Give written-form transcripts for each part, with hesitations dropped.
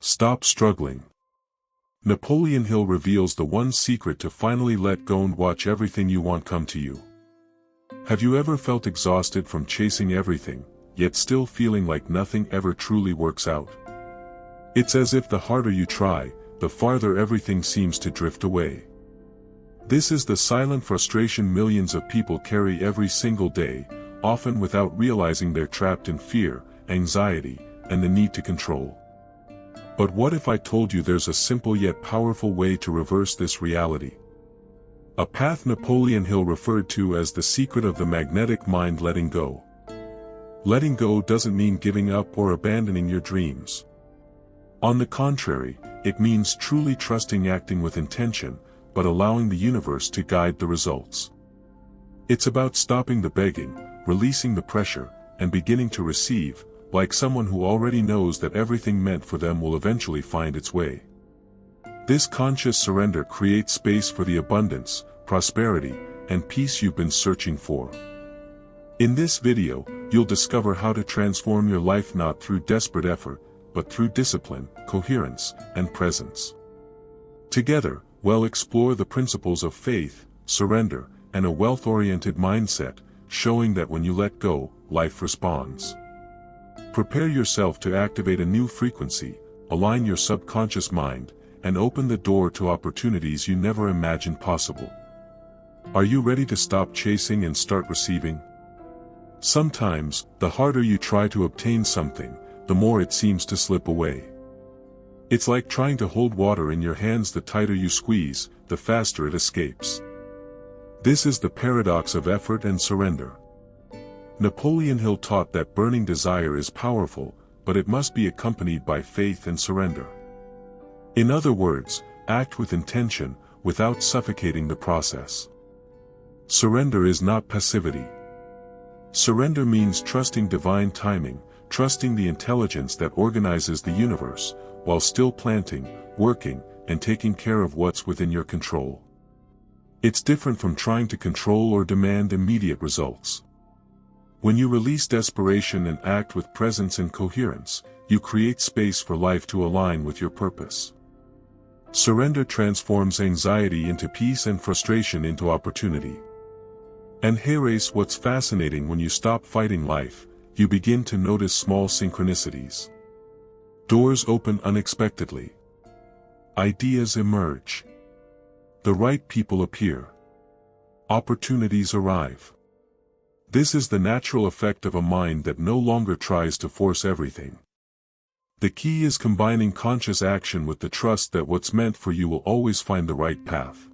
Stop struggling. Napoleon Hill reveals the one secret to finally let go and watch everything you want come to you. Have you ever felt exhausted from chasing everything, yet still feeling like nothing ever truly works out? It's as if the harder you try, the farther everything seems to drift away. This is the silent frustration millions of people carry every single day, often without realizing they're trapped in fear, anxiety, and the need to control. But what if I told you there's a simple yet powerful way to reverse this reality? A path Napoleon Hill referred to as the secret of the magnetic mind: letting go. Letting go doesn't mean giving up or abandoning your dreams. On the contrary, it means truly trusting, acting with intention, but allowing the universe to guide the results. It's about stopping the begging, releasing the pressure, and beginning to receive, like someone who already knows that everything meant for them will eventually find its way. This conscious surrender creates space for the abundance, prosperity, and peace you've been searching for. In this video, you'll discover how to transform your life not through desperate effort, but through discipline, coherence, and presence. Together, we'll explore the principles of faith, surrender, and a wealth-oriented mindset, showing that when you let go, life responds. Prepare yourself to activate a new frequency, align your subconscious mind, and open the door to opportunities you never imagined possible. Are you ready to stop chasing and start receiving? Sometimes, the harder you try to obtain something, the more it seems to slip away. It's like trying to hold water in your hands. The tighter you squeeze, the faster it escapes. This is the paradox of effort and surrender. Napoleon Hill taught that burning desire is powerful, but it must be accompanied by faith and surrender. In other words, act with intention, without suffocating the process. Surrender is not passivity. Surrender means trusting divine timing, trusting the intelligence that organizes the universe, while still planting, working, and taking care of what's within your control. It's different from trying to control or demand immediate results. When you release desperation and act with presence and coherence, you create space for life to align with your purpose. Surrender transforms anxiety into peace and frustration into opportunity. And hey race, what's fascinating: when you stop fighting life, you begin to notice small synchronicities. Doors open unexpectedly. Ideas emerge. The right people appear. Opportunities arrive. This is the natural effect of a mind that no longer tries to force everything. The key is combining conscious action with the trust that what's meant for you will always find the right path.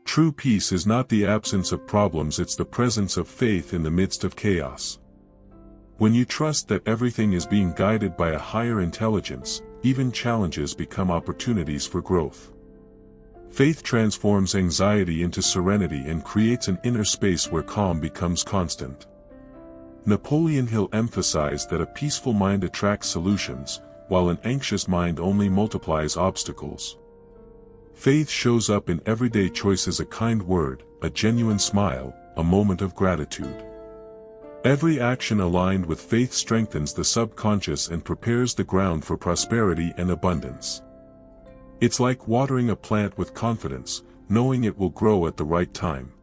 True peace is not the absence of problems, it's the presence of faith in the midst of chaos. When you trust that everything is being guided by a higher intelligence, even challenges become opportunities for growth. Faith transforms anxiety into serenity and creates an inner space where calm becomes constant. Napoleon Hill emphasized that a peaceful mind attracts solutions, while an anxious mind only multiplies obstacles. Faith shows up in everyday choices: a kind word, a genuine smile, a moment of gratitude. Every action aligned with faith strengthens the subconscious and prepares the ground for prosperity and abundance. It's like watering a plant with confidence, knowing it will grow at the right time.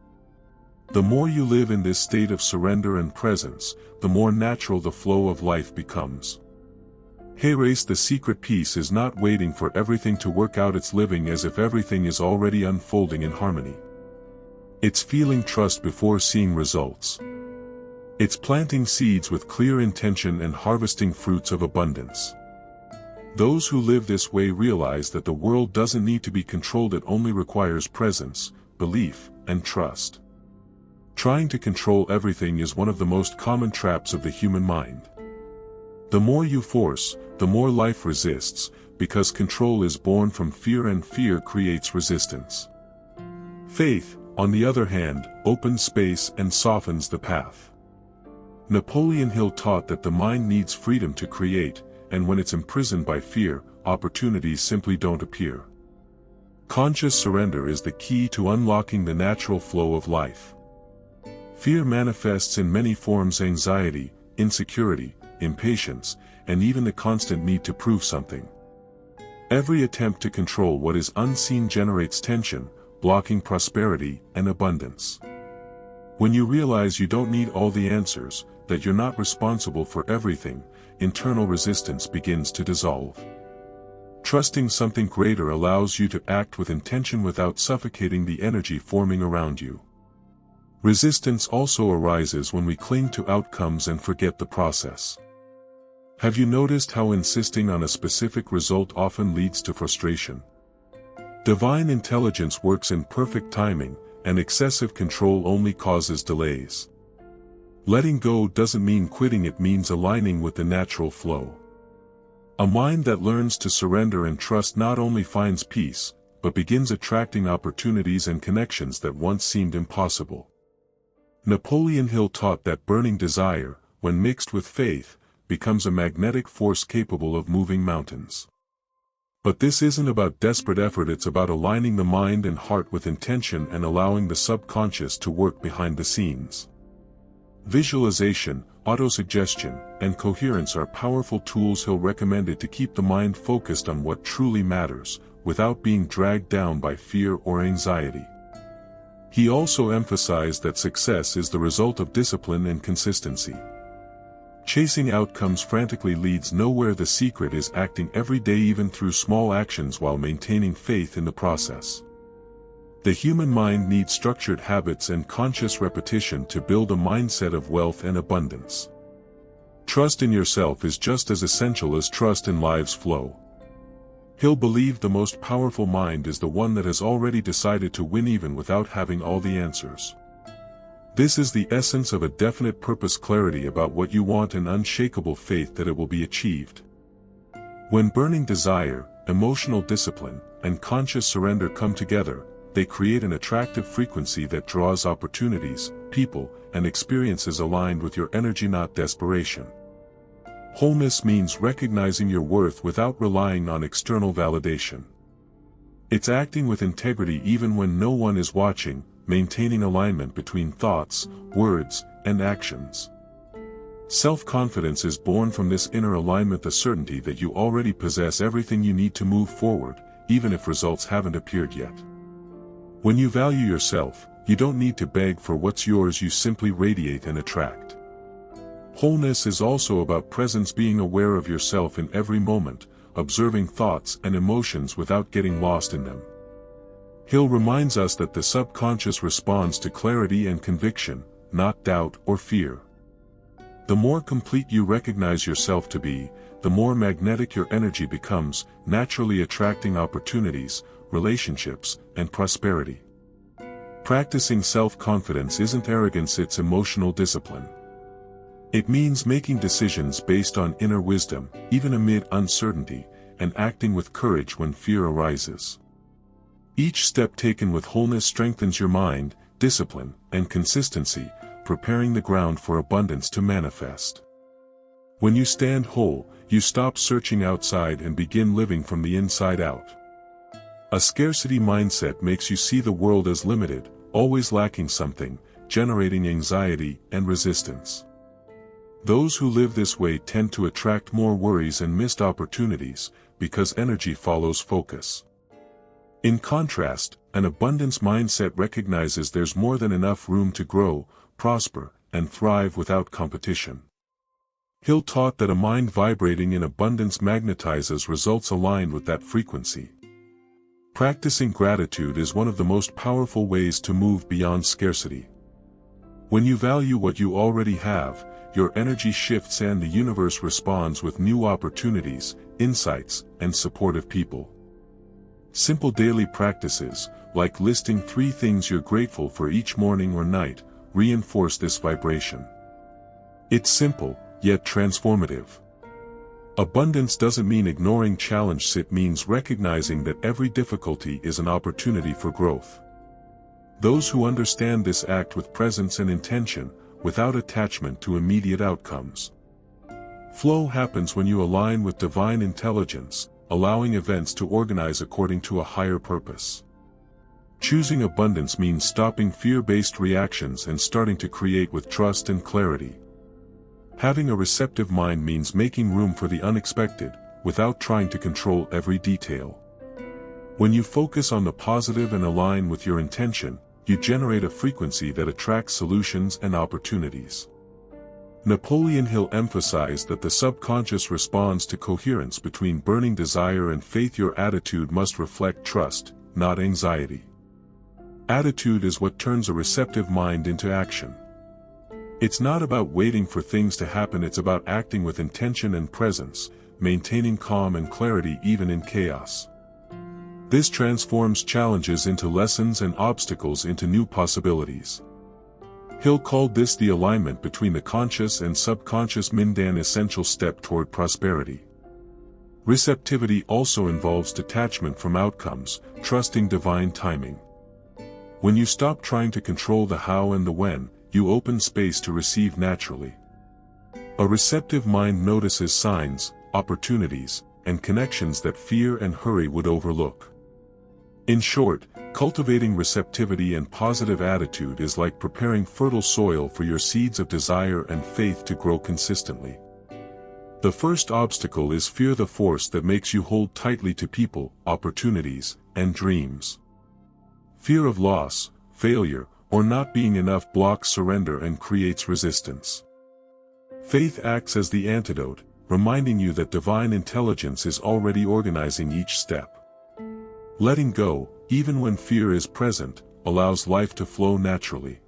The more you live in this state of surrender and presence, the more natural the flow of life becomes. Hey race, the secret piece is not waiting for everything to work out, it's living as if everything is already unfolding in harmony. It's feeling trust before seeing results. It's planting seeds with clear intention and harvesting fruits of abundance. Those who live this way realize that the world doesn't need to be controlled, it only requires presence, belief, and trust. Trying to control everything is one of the most common traps of the human mind. The more you force, the more life resists, because control is born from fear and fear creates resistance. Faith, on the other hand, opens space and softens the path. Napoleon Hill taught that the mind needs freedom to create, and when it's imprisoned by fear, opportunities simply don't appear. Conscious surrender is the key to unlocking the natural flow of life. Fear manifests in many forms: anxiety, insecurity, impatience, and even the constant need to prove something. Every attempt to control what is unseen generates tension, blocking prosperity and abundance. When you realize you don't need all the answers, that you're not responsible for everything, internal resistance begins to dissolve. Trusting something greater allows you to act with intention without suffocating the energy forming around you. Resistance also arises when we cling to outcomes and forget the process. Have you noticed how insisting on a specific result often leads to frustration? Divine intelligence works in perfect timing, and excessive control only causes delays. Letting go doesn't mean quitting, it means aligning with the natural flow. A mind that learns to surrender and trust not only finds peace, but begins attracting opportunities and connections that once seemed impossible. Napoleon Hill taught that burning desire, when mixed with faith, becomes a magnetic force capable of moving mountains. But this isn't about desperate effort, it's about aligning the mind and heart with intention and allowing the subconscious to work behind the scenes. Visualization, autosuggestion, and coherence are powerful tools Hill recommended to keep the mind focused on what truly matters, without being dragged down by fear or anxiety. He also emphasized that success is the result of discipline and consistency. Chasing outcomes frantically leads nowhere. The secret is acting every day, even through small actions, while maintaining faith in the process. The human mind needs structured habits and conscious repetition to build a mindset of wealth and abundance. Trust in yourself is just as essential as trust in life's flow. Hill believed the most powerful mind is the one that has already decided to win even without having all the answers. This is the essence of a definite purpose, clarity about what you want, and unshakable faith that it will be achieved. When burning desire, emotional discipline, and conscious surrender come together, they create an attractive frequency that draws opportunities, people, and experiences aligned with your energy, not desperation. Wholeness means recognizing your worth without relying on external validation. It's acting with integrity even when no one is watching, maintaining alignment between thoughts, words, and actions. Self-confidence is born from this inner alignment, the certainty that you already possess everything you need to move forward, even if results haven't appeared yet. When you value yourself, you don't need to beg for what's yours, you simply radiate and attract. Wholeness is also about presence, being aware of yourself in every moment, observing thoughts and emotions without getting lost in them. Hill reminds us that the subconscious responds to clarity and conviction, not doubt or fear. The more complete you recognize yourself to be, the more magnetic your energy becomes, naturally attracting opportunities, relationships, and prosperity. Practicing self-confidence isn't arrogance, it's emotional discipline. It means making decisions based on inner wisdom, even amid uncertainty, and acting with courage when fear arises. Each step taken with wholeness strengthens your mind, discipline, and consistency, preparing the ground for abundance to manifest. When you stand whole, you stop searching outside and begin living from the inside out. A scarcity mindset makes you see the world as limited, always lacking something, generating anxiety and resistance. Those who live this way tend to attract more worries and missed opportunities, because energy follows focus. In contrast, an abundance mindset recognizes there's more than enough room to grow, prosper, and thrive without competition. Hill taught that a mind vibrating in abundance magnetizes results aligned with that frequency. Practicing gratitude is one of the most powerful ways to move beyond scarcity. When you value what you already have, your energy shifts and the universe responds with new opportunities, insights, and supportive people. Simple daily practices, like listing 3 things you're grateful for each morning or night, reinforce this vibration. It's simple, yet transformative. Abundance doesn't mean ignoring challenges, it means recognizing that every difficulty is an opportunity for growth. Those who understand this act with presence and intention, without attachment to immediate outcomes. Flow happens when you align with divine intelligence, allowing events to organize according to a higher purpose. Choosing abundance means stopping fear-based reactions and starting to create with trust and clarity. Having a receptive mind means making room for the unexpected, without trying to control every detail. When you focus on the positive and align with your intention, you generate a frequency that attracts solutions and opportunities. Napoleon Hill emphasized that the subconscious responds to coherence between burning desire and faith. Your attitude must reflect trust, not anxiety. Attitude is what turns a receptive mind into action. It's not about waiting for things to happen, it's about acting with intention and presence, maintaining calm and clarity even in chaos. This transforms challenges into lessons and obstacles into new possibilities. Hill called this the alignment between the conscious and subconscious, an essential step toward prosperity. Receptivity also involves detachment from outcomes, trusting divine timing. When you stop trying to control the how and the when, you open space to receive naturally. A receptive mind notices signs, opportunities, and connections that fear and hurry would overlook. In short, cultivating receptivity and positive attitude is like preparing fertile soil for your seeds of desire and faith to grow consistently. The first obstacle is fear, the force that makes you hold tightly to people, opportunities, and dreams. Fear of loss, failure, or not being enough blocks surrender and creates resistance. Faith acts as the antidote, reminding you that divine intelligence is already organizing each step. Letting go, even when fear is present, allows life to flow naturally.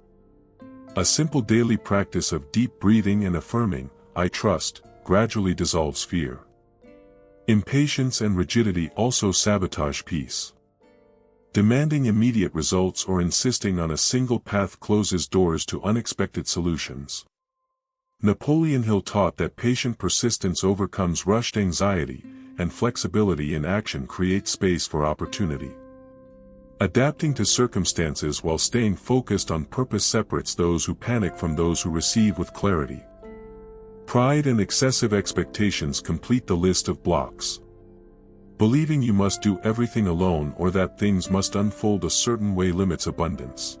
A simple daily practice of deep breathing and affirming, "I trust," gradually dissolves fear. Impatience and rigidity also sabotage peace. Demanding immediate results or insisting on a single path closes doors to unexpected solutions. Napoleon Hill taught that patient persistence overcomes rushed anxiety, and flexibility in action creates space for opportunity. Adapting to circumstances while staying focused on purpose separates those who panic from those who receive with clarity. Pride and excessive expectations complete the list of blocks. Believing you must do everything alone or that things must unfold a certain way limits abundance.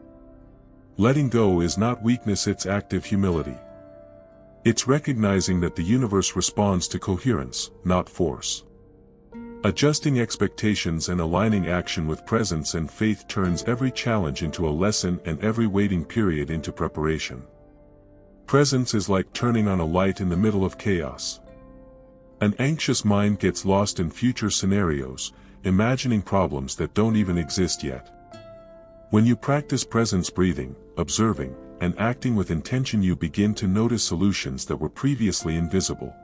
Letting go is not weakness, it's active humility. It's recognizing that the universe responds to coherence, not force. Adjusting expectations and aligning action with presence and faith turns every challenge into a lesson and every waiting period into preparation. Presence is like turning on a light in the middle of chaos. An anxious mind gets lost in future scenarios, imagining problems that don't even exist yet. When you practice presence, breathing, observing, and acting with intention, you begin to notice solutions that were previously invisible.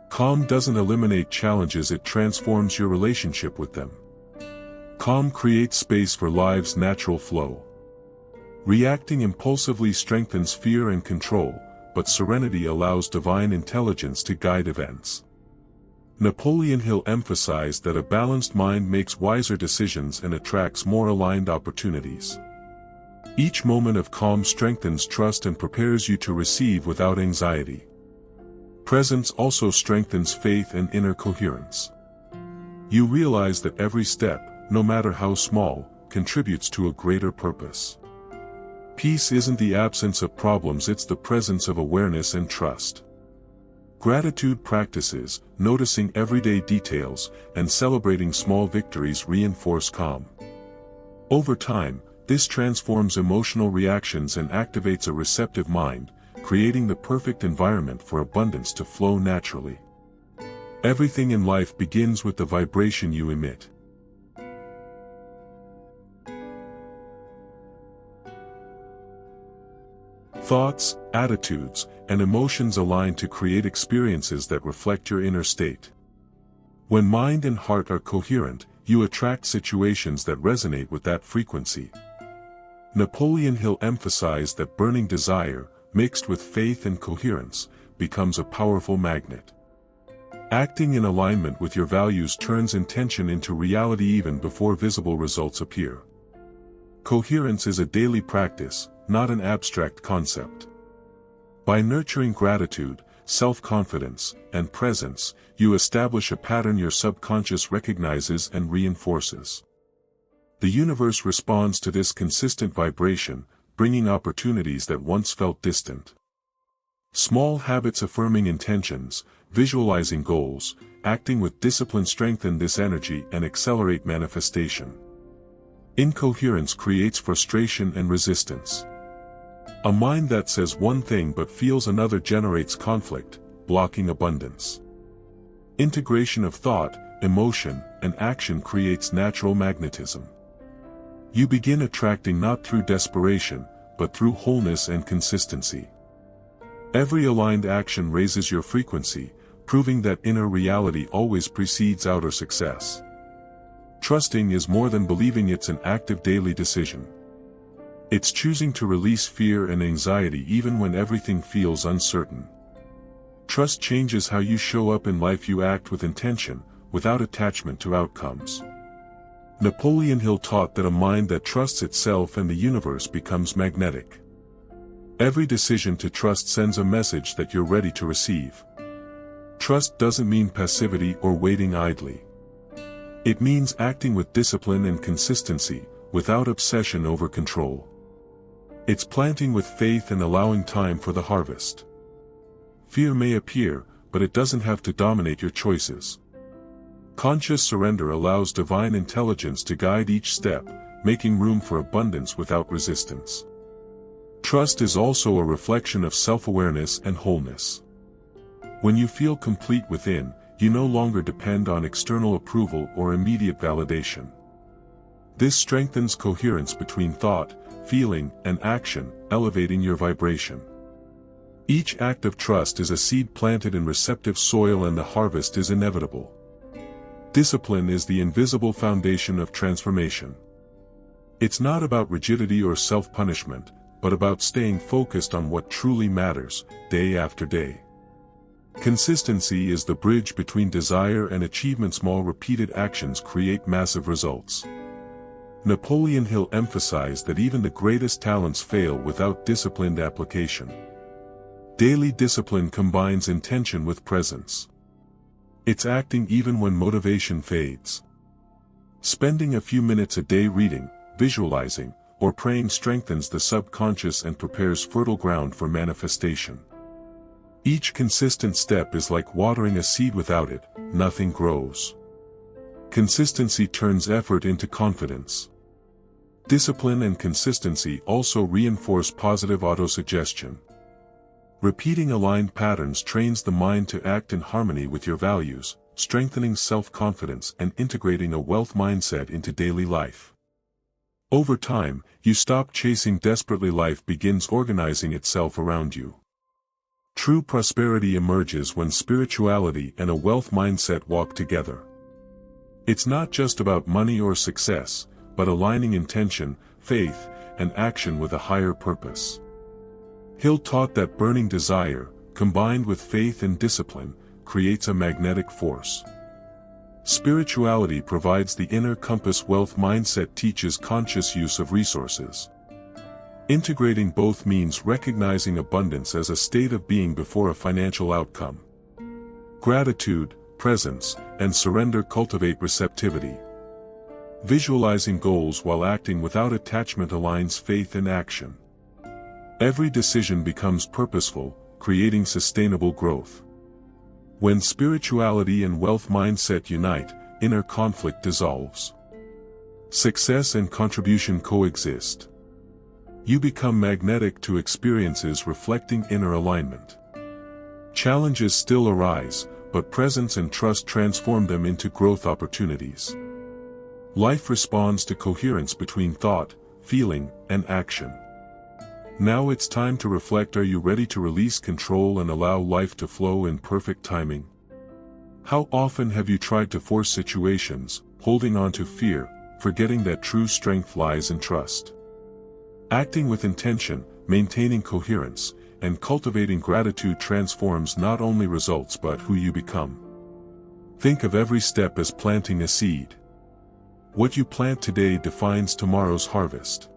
Calm doesn't eliminate challenges, it transforms your relationship with them. Calm creates space for life's natural flow. Reacting impulsively strengthens fear and control, but serenity allows divine intelligence to guide events. Napoleon Hill emphasized that a balanced mind makes wiser decisions and attracts more aligned opportunities. Each moment of calm strengthens trust and prepares you to receive without anxiety. Presence also strengthens faith and inner coherence. You realize that every step, no matter how small, contributes to a greater purpose. Peace isn't the absence of problems, it's the presence of awareness and trust. Gratitude practices, noticing everyday details, and celebrating small victories reinforce calm. Over time, this transforms emotional reactions and activates a receptive mind, creating the perfect environment for abundance to flow naturally. Everything in life begins with the vibration you emit. Thoughts, attitudes, and emotions align to create experiences that reflect your inner state. When mind and heart are coherent, you attract situations that resonate with that frequency. Napoleon Hill emphasized that burning desire, mixed with faith and coherence, becomes a powerful magnet. Acting in alignment with your values turns intention into reality even before visible results appear. Coherence is a daily practice, not an abstract concept. By nurturing gratitude, self-confidence, and presence, you establish a pattern your subconscious recognizes and reinforces. The universe responds to this consistent vibration, bringing opportunities that once felt distant. Small habits, affirming intentions, visualizing goals, acting with discipline strengthens this energy and accelerates manifestation. Incoherence creates frustration and resistance. A mind that says one thing but feels another generates conflict, blocking abundance. Integration of thought, emotion, and action creates natural magnetism. You begin attracting not through desperation, but through wholeness and consistency. Every aligned action raises your frequency, proving that inner reality always precedes outer success. Trusting is more than believing, it's an active daily decision. It's choosing to release fear and anxiety even when everything feels uncertain. Trust changes how you show up in life. You act with intention, without attachment to outcomes. Napoleon Hill taught that a mind that trusts itself and the universe becomes magnetic. Every decision to trust sends a message that you're ready to receive. Trust doesn't mean passivity or waiting idly. It means acting with discipline and consistency, without obsession over control. It's planting with faith and allowing time for the harvest. Fear may appear, but it doesn't have to dominate your choices. Conscious surrender allows divine intelligence to guide each step, making room for abundance without resistance. Trust is also a reflection of self-awareness and wholeness. When you feel complete within, you no longer depend on external approval or immediate validation. This strengthens coherence between thought, feeling, and action, elevating your vibration. Each act of trust is a seed planted in receptive soil, and the harvest is inevitable. Discipline is the invisible foundation of transformation. It's not about rigidity or self-punishment, but about staying focused on what truly matters, day after day. Consistency is the bridge between desire and achievement. Small repeated actions create massive results. Napoleon Hill emphasized that even the greatest talents fail without disciplined application. Daily discipline combines intention with presence. It's acting even when motivation fades. Spending a few minutes a day reading, visualizing, or praying strengthens the subconscious and prepares fertile ground for manifestation. Each consistent step is like watering a seed. Without it, nothing grows. Consistency turns effort into confidence. Discipline and consistency also reinforce positive autosuggestion. Repeating aligned patterns trains the mind to act in harmony with your values, strengthening self-confidence and integrating a wealth mindset into daily life. Over time, you stop chasing desperately. Life begins organizing itself around you. True prosperity emerges when spirituality and a wealth mindset walk together. It's not just about money or success, but aligning intention, faith, and action with a higher purpose. Hill taught that burning desire, combined with faith and discipline, creates a magnetic force. Spirituality provides the inner compass. Wealth mindset teaches conscious use of resources. Integrating both means recognizing abundance as a state of being before a financial outcome. Gratitude, presence, and surrender cultivate receptivity. Visualizing goals while acting without attachment aligns faith and action. Every decision becomes purposeful, creating sustainable growth. When spirituality and wealth mindset unite, inner conflict dissolves. Success and contribution coexist. You become magnetic to experiences reflecting inner alignment. Challenges still arise, but presence and trust transform them into growth opportunities. Life responds to coherence between thought, feeling, and action. Now it's time to reflect. Are you ready to release control and allow life to flow in perfect timing? How often have you tried to force situations, holding on to fear, forgetting that true strength lies in trust? Acting with intention, maintaining coherence, and cultivating gratitude transforms not only results but who you become. Think of every step as planting a seed. What you plant today defines tomorrow's harvest.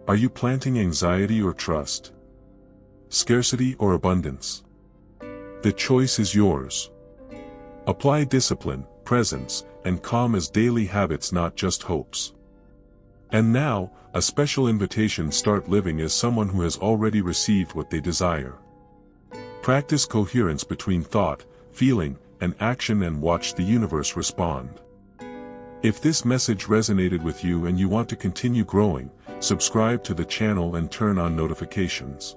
Are you planting anxiety or trust? Scarcity or abundance? The choice is yours. Apply discipline, presence, and calm as daily habits, not just hopes. And now, a special invitation: start living as someone who has already received what they desire. Practice coherence between thought, feeling, and action and watch the universe respond. If this message resonated with you and you want to continue growing, subscribe to the channel and turn on notifications.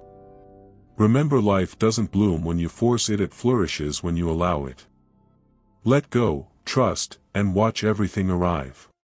Remember, life doesn't bloom when you force it, it flourishes when you allow it. Let go, trust, and watch everything arrive.